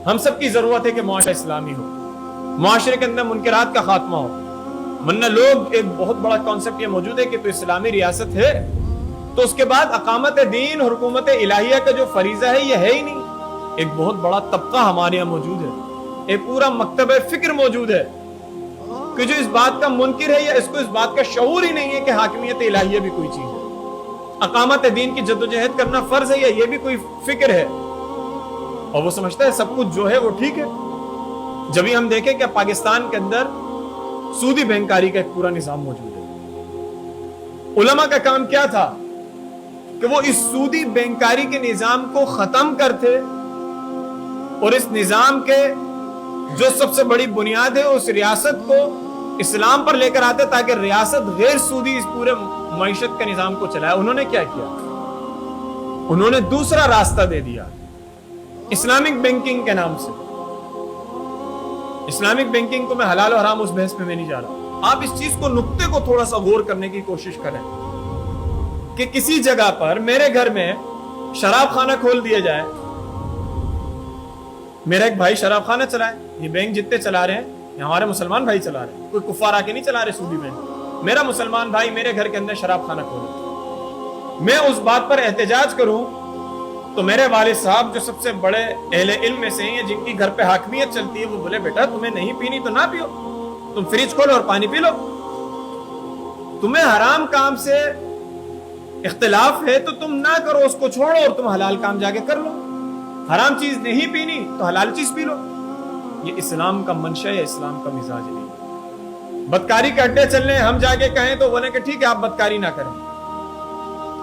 ہم سب کی ضرورت ہے کہ معاشرہ اسلامی ہو، معاشرے کے اندر منکرات کا خاتمہ ہو، ورنہ لوگ ایک بہت بڑا کانسیپٹ یہ موجود ہے کہ تو اسلامی ریاست ہے تو اس کے بعد اقامت دین اور حکومت الہیہ کا جو فریضہ ہے یہ ہے ہی نہیں۔ ایک بہت بڑا طبقہ ہمارے یہاں موجود ہے، ایک پورا مکتب فکر موجود ہے کہ جو اس بات کا منکر ہے یا اس کو اس بات کا شعور ہی نہیں ہے کہ حاکمیت الہیہ بھی کوئی چیز ہے، اقامت دین کی جدوجہد کرنا فرض ہے یا یہ بھی کوئی فکر ہے، اور وہ سمجھتا ہے سب کچھ جو ہے وہ ٹھیک ہے۔ جب ہی ہم دیکھیں کہ پاکستان کے اندر سودی بینکاری کا ایک پورا نظام موجود ہے، علماء کا کام کیا تھا کہ وہ اس سودی بینکاری کے نظام کو ختم کرتے اور اس نظام کے جو سب سے بڑی بنیاد ہے اس ریاست کو اسلام پر لے کر آتے تاکہ ریاست غیر سودی اس پورے معیشت کے نظام کو چلائے۔ انہوں نے کیا کیا؟ انہوں نے دوسرا راستہ دے دیا اسلامک بینکنگ کے نام سے۔ اسلامک بینکنگ کو میں حلال و حرام اس بحث میں نہیں جا رہا، آپ اس چیز کو نقطے کو تھوڑا سا غور کرنے کی کوشش کریں کہ کسی جگہ پر میرے گھر میں شراب خانہ کھول دیا جائے، میرا ایک بھائی شراب خانہ چلائے، یہ بینک جتنے چلا رہے ہیں یہ ہمارے مسلمان بھائی چلا رہے ہیں، کوئی کفار آ کے نہیں چلا رہے سودی بینک، میرا مسلمان بھائی میرے گھر کے اندر شراب خانہ کھولے، میں اس بات پر احتجاج کروں تو میرے والد صاحب جو سب سے بڑے اہل علم میں سے ہیں جن کی گھر پہ حاکمیت چلتی ہے وہ بولے بیٹا تمہیں نہیں پینی تو نہ پیو، تم فریج کھولو اور پانی پی لو، تمہیں حرام کام سے اختلاف ہے تو تم نہ کرو، اس کو چھوڑو اور تم حلال کام جا کے کر لو، حرام چیز نہیں پینی تو حلال چیز پی لو۔ یہ اسلام کا منشا ہے، اسلام کا مزاج نہیں۔ بدکاری کے اڈے چل رہے ہیں، ہم جا کے کہیں تو بولیں کہ ٹھیک ہے آپ بدکاری نہ کریں،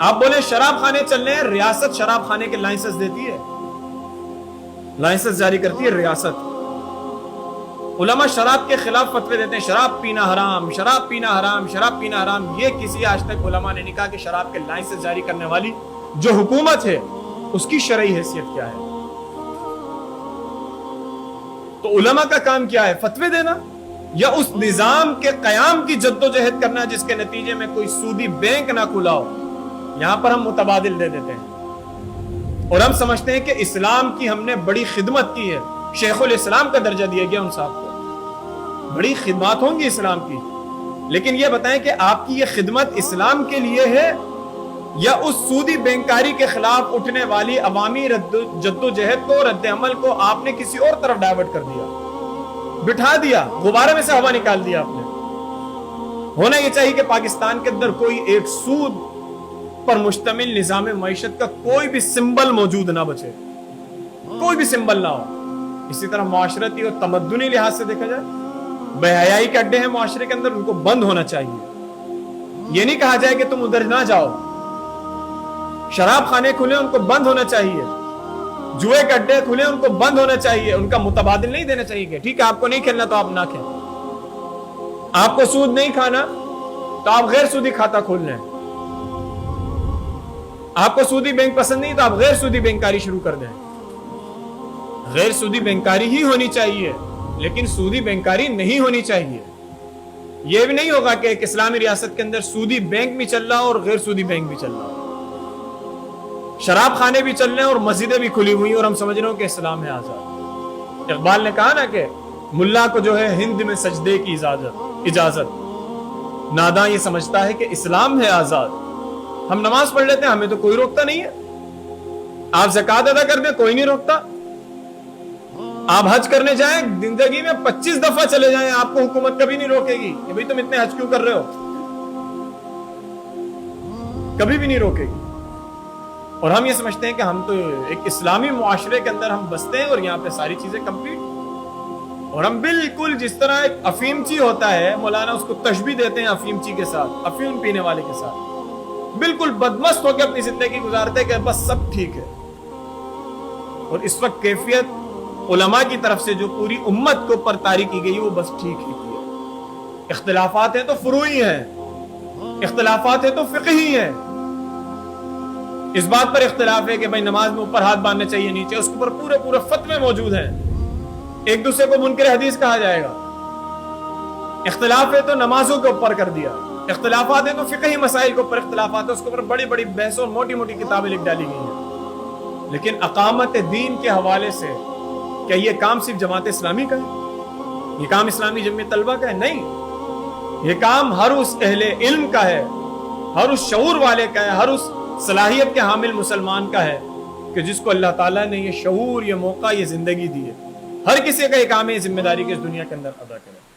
آپ بولیں شراب خانے چل رہے ہیں، ریاست شراب خانے کے لائسنس دیتی ہے، لائسنس جاری کرتی ہے ریاست۔ علماء شراب کے خلاف فتوے دیتے ہیں، شراب پینا حرام، شراب پینا حرام، شراب پینا حرام، یہ کسی آج تک علماء نے نہیں کہا کہ شراب کے لائسنس جاری کرنے والی جو حکومت ہے اس کی شرعی حیثیت کیا ہے۔ تو علماء کا کام کیا ہے؟ فتوے دینا یا اس نظام کے قیام کی جدوجہد کرنا جس کے نتیجے میں کوئی سودی بینک نہ کھلا ہو۔ یہاں پر ہم متبادل دے دیتے ہیں اور ہم سمجھتے ہیں کہ اسلام کی ہم نے بڑی خدمت کی ہے، شیخ الاسلام کا درجہ دیا گیا ان صاحب کو، بڑی خدمات ہوں گی اسلام کی، لیکن یہ بتائیں کہ آپ کی یہ خدمت اسلام کے لیے ہے یا اس سودی بینکاری کے خلاف اٹھنے والی عوامی جدوجہد کو، رد عمل کو آپ نے کسی اور طرف ڈائیورٹ کر دیا، بٹھا دیا، غبارے میں سے ہوا نکال دیا آپ نے۔ ہونا یہ چاہیے کہ پاکستان کے اندر کوئی ایک سود پر مشتمل نظام معیشت کا کوئی بھی سمبل موجود نہ بچے، کوئی بھی سمبل نہ ہو۔ اسی طرح معاشرتی اور تمدنی لحاظ سے دیکھا جائے، بے حیائی کے اڈے ہیں معاشرے کے اندر، ان کو بند ہونا چاہیے۔ یہ نہیں کہا جائے کہ تم ادھر نہ جاؤ، شراب خانے کھلے ان کو بند ہونا چاہیے، جوئے کے اڈے کھلے ان کو بند ہونا چاہیے، ان کا متبادل نہیں دینا چاہیے کہ ٹھیک ہے آپ کو نہیں کھیلنا تو آپ نہ کھیلیں، آپ کو سود نہیں کھانا تو آپ غیر سودی کھاتا کھول لیں، آپ کو سودی بینک پسند نہیں تو آپ غیر سودی بینکاری شروع کر دیں۔ غیر سودی بینکاری ہی ہونی چاہیے لیکن سودی بینکاری نہیں ہونی چاہیے۔ یہ بھی نہیں ہوگا کہ ایک اسلامی ریاست کے اندر سودی بینک بھی چل رہا اور غیر سودی بینک بھی چل رہا، شراب خانے بھی چل رہے ہیں اور مسجدیں بھی کھلی ہوئی اور ہم سمجھ رہے ہوں کہ اسلام ہے آزاد۔ اقبال نے کہا نا کہ ملا کو جو ہے ہند میں سجدے کی اجازت، ناداں یہ سمجھتا ہے کہ اسلام ہے آزاد۔ ہم نماز پڑھ لیتے ہیں، ہمیں تو کوئی روکتا نہیں ہے، آپ زکوٰۃ ادا کر دیں کوئی نہیں روکتا، آپ حج کرنے جائیں زندگی میں 25 دفعہ چلے جائیں آپ کو حکومت کبھی نہیں روکے گی کہ بھئی تم اتنے حج کیوں کر رہے ہو، کبھی بھی نہیں روکے گی۔ اور ہم یہ سمجھتے ہیں کہ ہم تو ایک اسلامی معاشرے کے اندر ہم بستے ہیں اور یہاں پہ ساری چیزیں کمپلیٹ، اور ہم بالکل جس طرح ایک افیمچی ہوتا ہے، مولانا اس کو تشبیہ دیتے ہیں افیمچی کے ساتھ، افیون پینے والے کے ساتھ، بالکل بدمست ہو کے اپنی زندگی گزارتے کہ بس سب ٹھیک ہے۔ اور اس وقت کیفیت علماء کی طرف سے جو پوری امت کو پر طاری کی گئی وہ بس ٹھیک ہی کی ہے۔ اختلافات ہیں تو فروعی ہیں، اختلافات ہیں تو فقہی ہیں۔ اس بات پر اختلاف ہے کہ بھائی نماز میں اوپر ہاتھ باندھنا چاہیے نیچے، اس کے اوپر پورے فتوے موجود ہیں، ایک دوسرے کو منکر حدیث کہا جائے گا۔ اختلاف ہے تو نمازوں کے اوپر کر دیا، اختلافات ہیں تو فقہی مسائل کے اوپر اختلافات ہیں، اس کے اوپر بڑی بڑی بحثوں اور موٹی موٹی کتابیں لکھ ڈالی گئی ہیں۔ لیکن اقامت دین کے حوالے سے کیا یہ کام صرف جماعت اسلامی کا ہے؟ یہ کام اسلامی جمعیت طلبہ کا ہے؟ نہیں، یہ کام ہر اس اہل علم کا ہے، ہر اس شعور والے کا ہے، ہر اس صلاحیت کے حامل مسلمان کا ہے کہ جس کو اللہ تعالیٰ نے یہ شعور، یہ موقع، یہ زندگی دی ہے۔ ہر کسی کا یہ کام ہے ذمہ داری کی اس دنیا کے اندر ادا کرے۔